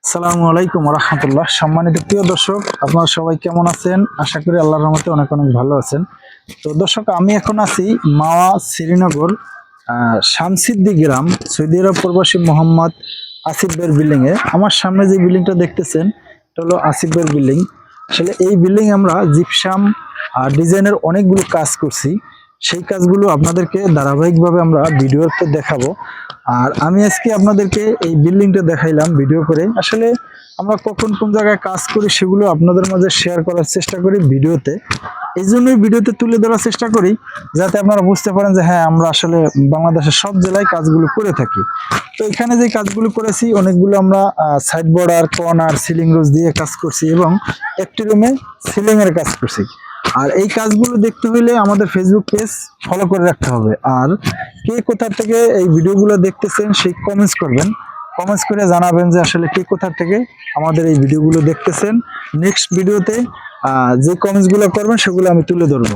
আসসালামু আলাইকুম রহমতুল্লাহ। সম্মানিত প্রিয় দর্শক, আপনারা সবাই কেমন আছেন? আশা করি আল্লাহর রহমতে অনেক অনেক ভালো আছেন। তো দর্শক, আমি এখন আছি মাওয়া শ্রীনগর শামসিদ্দি গ্রাম, সৌদি আরব প্রবাসী মোহাম্মদ আসিফ ভাইয়ের বিল্ডিং এ। আমার সামনে যে বিল্ডিংটা দেখতেছেন এটা হলো আসিফ ভাইয়ের বিল্ডিং। আসলে এই বিল্ডিং আমরা জিপসাম ডিজাইনের অনেকগুলো কাজ করছি। সেই কাজগুলো আপনাদেরকে ধারাবাহিকভাবে আমরা ভিডিওতে দেখাবো। আর আমি আজকে আপনাদেরকে এই বিল্ডিংটা দেখাইলাম ভিডিও করে। আসলে আমরা কখন কোন জায়গায় কাজ করি সেগুলো আপনাদের মাঝে শেয়ার করার চেষ্টা করি ভিডিওতে। এই জন্যই ভিডিওতে তুলে ধরার চেষ্টা করি, যাতে আপনারা বুঝতে পারেন যে হ্যাঁ, আমরা আসলে বাংলাদেশের সব জেলায় কাজগুলো করে থাকি। তো এখানে যে কাজগুলো করেছি অনেকগুলো আমরা সাইড বর্ডার, কর্নার, সিলিং রোজ দিয়ে কাজ করছি এবং একটি রুমে সিলিং এর কাজ করছি। আর এই কাজগুলো দেখতে হইলে আমাদের ফেসবুক পেজ ফলো করে রাখতে হবে। আর কে কোথা থেকে এই ভিডিওগুলো দেখতেছেন সেই কমেন্টস করবেন। কমেন্টস করে জানাবেন যে আসলে কে কোথা থেকে আমাদের এই ভিডিওগুলো দেখতেছেন। নেক্সট ভিডিওতে যে কমেন্টসগুলো করবেন সেগুলো আমি তুলে ধরবো।